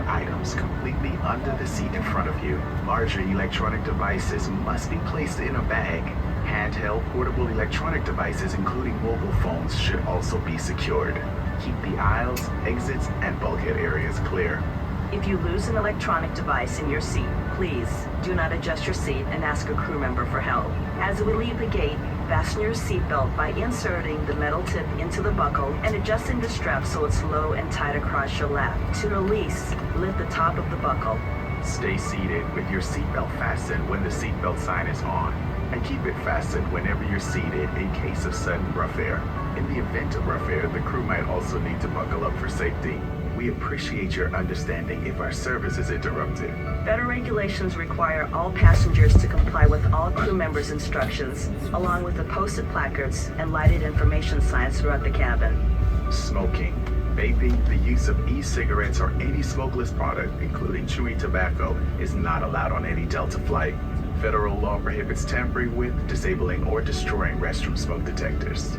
items completely under the seat in front of you. Larger electronic devices must be placed in a bag. Handheld portable electronic devices, including mobile phones, should also be secured. Keep the aisles, exits, and bulkhead areas clear. If you lose an electronic device in your seat, please do not adjust your seat and ask a crew member for help. As we leave the gate, fasten your seatbelt by inserting the metal tip into the buckle and adjusting the strap so it's low and tight across your lap. To release, lift the top of the buckle. Stay seated with your seatbelt fastened when the seatbelt sign is on, and keep it fastened whenever you're seated in case of sudden rough air. In the event of rough air, the crew might also need to buckle up for safety. We appreciate your understanding if our service is interrupted. Federal regulations require all passengers to comply with all crew members' instructions, along with the posted placards and lighted information signs throughout the cabin. Smoking, vaping, the use of e-cigarettes or any smokeless product, including chewing tobacco, is not allowed on any Delta flight. Federal law prohibits tampering with, disabling, or destroying restroom smoke detectors.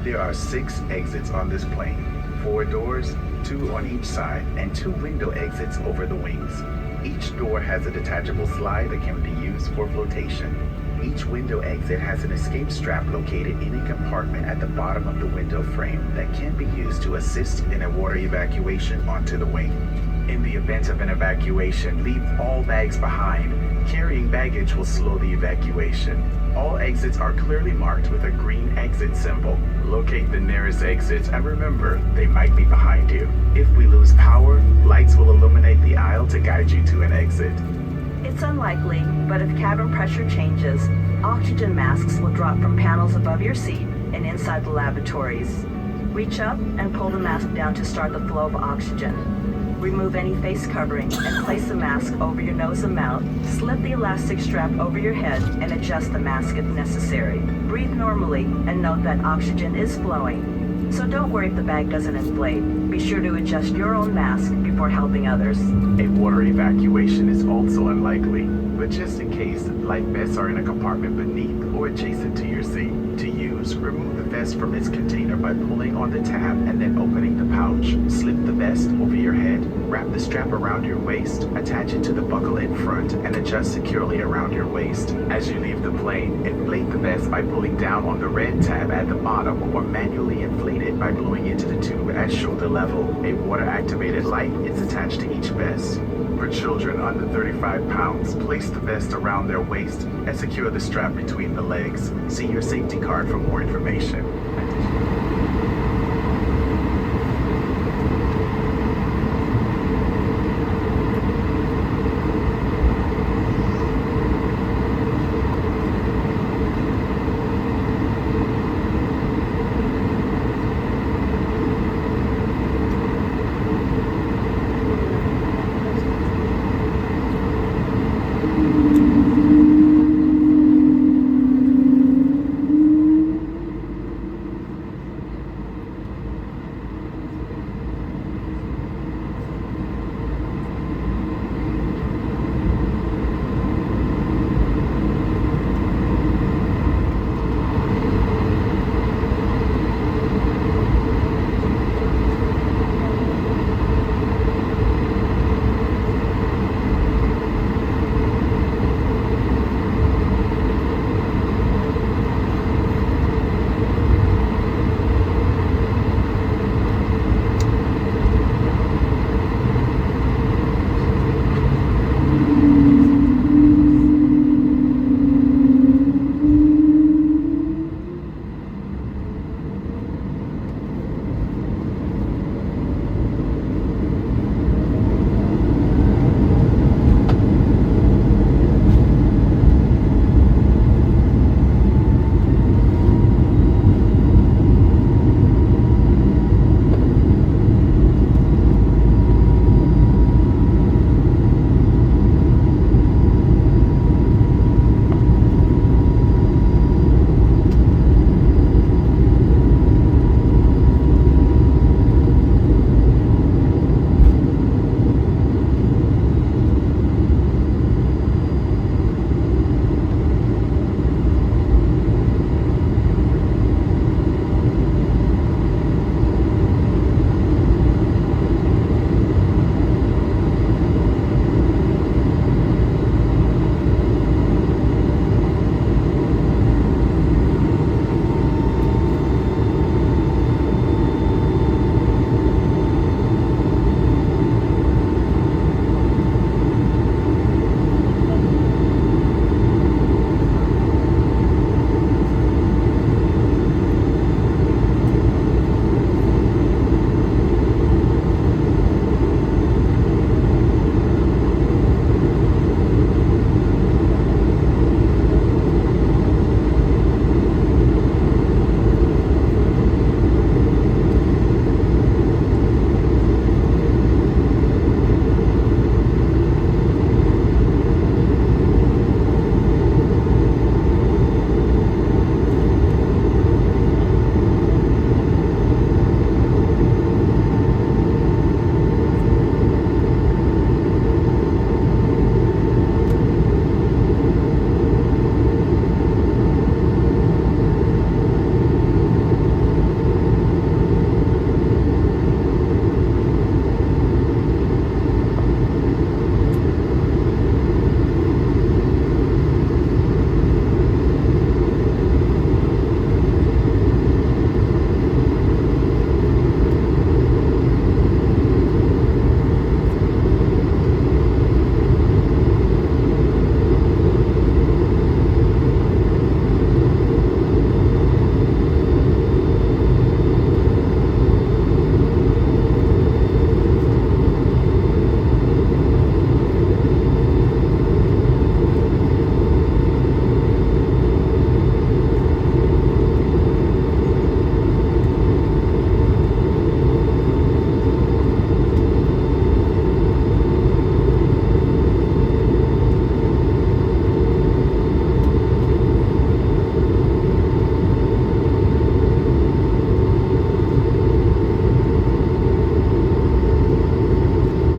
There are 6 exits on this plane, 4 doors, 2 on each side, and 2 window exits over the wings. Each door has a detachable slide that can be used for flotation. Each window exit has an escape strap located in a compartment at the bottom of the window frame that can be used to assist in a water evacuation onto the wing. In the event of an evacuation, leave all bags behind. Carrying baggage will slow the evacuation. All exits are clearly marked with a green exit symbol. Locate the nearest exits and remember, they might be behind you. If we lose power, lights will illuminate the aisle to guide you to an exit. It's unlikely, but if cabin pressure changes, oxygen masks will drop from panels above your seat and inside the lavatories. Reach up and pull the mask down to start the flow of oxygen. Remove any face covering and place the mask over your nose and mouth. Slip the elastic strap over your head and adjust the mask if necessary. Breathe normally and note that oxygen is flowing. So don't worry if the bag doesn't inflate. Be sure to adjust your own mask before helping others. A water evacuation is also unlikely, but just in case, life vests are in a compartment beneath or adjacent to your seat. To use, remove the vest from its container by pulling on the tab and then opening the pouch. Slip the vest over your head, wrap the strap around your waist, attach it to the buckle in front, and adjust securely around your waist. As you leave the plane, inflate the vest by pulling down on the red tab at the bottom or manually inflate it by blowing into the tube at shoulder level. A water-activated light is attached to each vest. For children under 35 pounds, place the vest around their waist and secure the strap between the legs. See your safety card for more information.